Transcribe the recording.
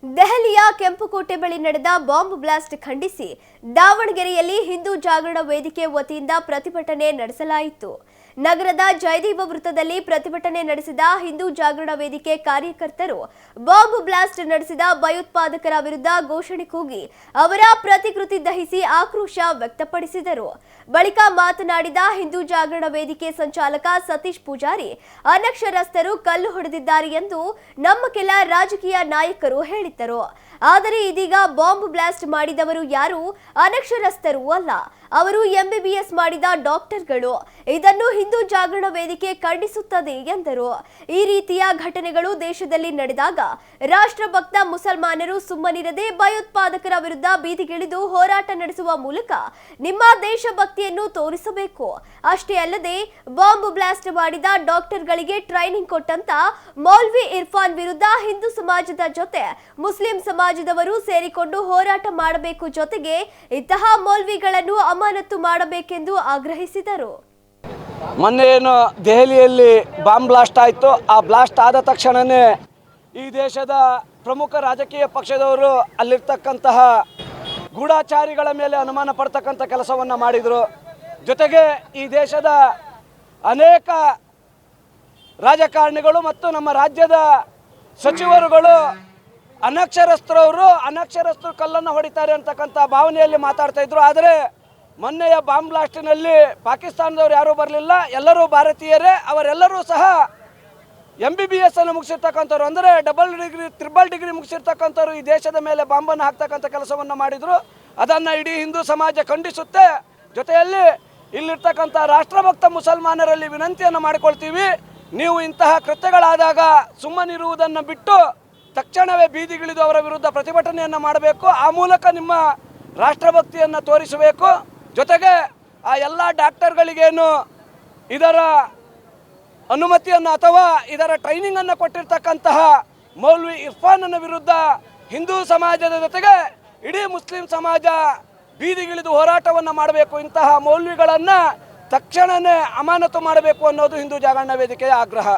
ದೆಹಲಿಯ ಕೆಂಪುಕೋಟೆ ಬಳಿ ನಡೆದ ಬಾಂಬ್ ಬ್ಲಾಸ್ಟ್ ಖಂಡಿಸಿ ದಾವಣಗೆರೆಯಲ್ಲಿ ಹಿಂದೂ ಜಾಗರಣ ವೇದಿಕೆ ವತಿಯಿಂದ ಪ್ರತಿಭಟನೆ ನಡೆಸಲಾಯಿತು. ನಗರದ ಜಯದೇವ ವೃತ್ತದಲ್ಲಿ ಪ್ರತಿಭಟನೆ ನಡೆಸಿದ ಹಿಂದೂ ಜಾಗರಣ ವೇದಿಕೆ ಕಾರ್ಯಕರ್ತರು ಬಾಂಬ್ ಬ್ಲಾಸ್ಟ್ ನಡೆಸಿದ ಭಯೋತ್ಪಾದಕರ ವಿರುದ್ಧ ಘೋಷಣೆ ಕೂಗಿ ಅವರ ಪ್ರತಿಕೃತಿ ದಹಿಸಿ ಆಕ್ರೋಶ ವ್ಯಕ್ತಪಡಿಸಿದರು. ಬಳಿಕ ಮಾತನಾಡಿದ ಹಿಂದೂ ಜಾಗರಣ ವೇದಿಕೆ ಸಂಚಾಲಕ ಸತೀಶ್ ಪೂಜಾರಿ, ಅನಕ್ಷರಸ್ಥರು ಕಲ್ಲು ಹೊಡೆದಿದ್ದಾರೆ ಎಂದು ನಮ್ಮ ಕೆಲ ರಾಜಕೀಯ ನಾಯಕರು ಹೇಳಿದ್ದರು. ಆದರೆ ಇದೀಗ ಬಾಂಬ್ ಬ್ಲಾಸ್ಟ್ ಮಾಡಿದವರು ಯಾರು ಅನಕ್ಷರಸ್ಥರು ಅಲ್ಲ, ಅವರು ಎಂಬಿಬಿಎಸ್ ಮಾಡಿದ ಡಾಕ್ಟರ್ಗಳು. ಇದನ್ನು ಹಿಂದೂ ಜಾಗರಣ ವೇದಿಕೆ ಖಂಡಿಸುತ್ತದೆ ಎಂದರು. ಈ ರೀತಿಯ ಘಟನೆಗಳು ದೇಶದಲ್ಲಿ ನಡೆದಾಗ ರಾಷ್ಟ್ರಭಕ್ತ ಮುಸಲ್ಮಾನರು ಸುಮ್ಮನಿರದೆ ಭಯೋತ್ಪಾದಕರ ವಿರುದ್ಧ ಬೀದಿಗಿಳಿದು ಹೋರಾಟ ನಡೆಸುವ ಮೂಲಕ ನಿಮ್ಮ ದೇಶಭಕ್ತಿಯನ್ನು ತೋರಿಸಬೇಕು. ಅಷ್ಟೇ ಅಲ್ಲದೆ ಬಾಂಬ್ ಬ್ಲಾಸ್ಟ್ ಮಾಡಿದ ಡಾಕ್ಟರ್ಗಳಿಗೆ ಟ್ರೈನಿಂಗ್ ಕೊಟ್ಟಂತ ಮೌಲ್ವಿ ಇರ್ಫಾನ್ ವಿರುದ್ಧ ಹಿಂದೂ ಸಮಾಜದ ಜೊತೆ ಮುಸ್ಲಿಂ ಸಮಾಜದವರು ಸೇರಿಕೊಂಡು ಹೋರಾಟ ಮಾಡಬೇಕು. ಜೊತೆಗೆ ಇಂತಹ ಮೌಲ್ವಿಗಳನ್ನು ಅಮಾನತು ಮಾಡಬೇಕೆಂದು ಆಗ್ರಹಿಸಿದರು. ಮೊನ್ನೆ ಏನು ದೆಹಲಿಯಲ್ಲಿ ಬಾಂಬ್ ಬ್ಲಾಸ್ಟ್ ಆಯಿತು, ಆ ಬ್ಲಾಸ್ಟ್ ಆದ ತಕ್ಷಣವೇ ಈ ದೇಶದ ಪ್ರಮುಖ ರಾಜಕೀಯ ಪಕ್ಷದವರು ಅಲ್ಲಿರ್ತಕ್ಕಂತಹ ಗೂಢಾಚಾರಿಗಳ ಮೇಲೆ ಅನುಮಾನ ಪಡ್ತಕ್ಕಂಥ ಕೆಲಸವನ್ನು ಮಾಡಿದರು. ಜೊತೆಗೆ ಈ ದೇಶದ ಅನೇಕ ರಾಜಕಾರಣಿಗಳು ಮತ್ತು ನಮ್ಮ ರಾಜ್ಯದ ಸಚಿವರುಗಳು ಅನಕ್ಷರಸ್ಥರು ಕಲ್ಲನ್ನು ಹೊಡಿತಾರೆ ಅಂತಕ್ಕಂಥ ಭಾವನೆಯಲ್ಲಿ ಮಾತಾಡ್ತಾ ಇದ್ರು. ಆದರೆ ಮೊನ್ನೆಯ ಬಾಂಬ್ ಬ್ಲಾಸ್ಟಿನಲ್ಲಿ ಪಾಕಿಸ್ತಾನದವರು ಯಾರೂ ಬರಲಿಲ್ಲ, ಎಲ್ಲರೂ ಭಾರತೀಯರೇ. ಅವರೆಲ್ಲರೂ ಸಹ MBBS ಅನ್ನು ಮುಗಿಸಿರ್ತಕ್ಕಂಥವ್ರು, ಅಂದರೆ ಟ್ರಿಬಲ್ ಡಿಗ್ರಿ ಮುಗಿಸಿರ್ತಕ್ಕಂಥವ್ರು ಈ ದೇಶದ ಮೇಲೆ ಬಾಂಬನ್ನು ಹಾಕ್ತಕ್ಕಂಥ ಕೆಲಸವನ್ನು ಮಾಡಿದರು. ಅದನ್ನು ಇಡೀ ಹಿಂದೂ ಸಮಾಜ ಖಂಡಿಸುತ್ತೆ. ಜೊತೆಯಲ್ಲಿ ಇಲ್ಲಿರ್ತಕ್ಕಂಥ ರಾಷ್ಟ್ರಭಕ್ತ ಮುಸಲ್ಮಾನರಲ್ಲಿ ವಿನಂತಿಯನ್ನು ಮಾಡಿಕೊಳ್ತೀವಿ, ನೀವು ಇಂತಹ ಕೃತ್ಯಗಳಾದಾಗ ಸುಮ್ಮನಿರುವುದನ್ನು ಬಿಟ್ಟು ತಕ್ಷಣವೇ ಬೀದಿಗಿಳಿದು ಅವರ ವಿರುದ್ಧ ಪ್ರತಿಭಟನೆಯನ್ನು ಮಾಡಬೇಕು. ಆ ಮೂಲಕ ನಿಮ್ಮ ರಾಷ್ಟ್ರಭಕ್ತಿಯನ್ನು ತೋರಿಸಬೇಕು. ಜೊತೆಗೆ ಆ ಎಲ್ಲ ಡಾಕ್ಟರ್ಗಳಿಗೇನು ಇದರ ಅನುಮತಿಯನ್ನು ಅಥವಾ ಇದರ ಟ್ರೈನಿಂಗನ್ನು ಕೊಟ್ಟಿರ್ತಕ್ಕಂತಹ ಮೌಲ್ವಿ ಇರ್ಫಾನನ ವಿರುದ್ಧ ಹಿಂದೂ ಸಮಾಜದ ಜೊತೆಗೆ ಇಡೀ ಮುಸ್ಲಿಂ ಸಮಾಜ ಬೀದಿಗಿಳಿದು ಹೋರಾಟವನ್ನು ಮಾಡಬೇಕು. ಇಂತಹ ಮೌಲ್ವಿಗಳನ್ನು ತಕ್ಷಣವೇ ಅಮಾನತು ಮಾಡಬೇಕು ಅನ್ನೋದು ಹಿಂದೂ ಜಾಗರಣ ವೇದಿಕೆಯ ಆಗ್ರಹ.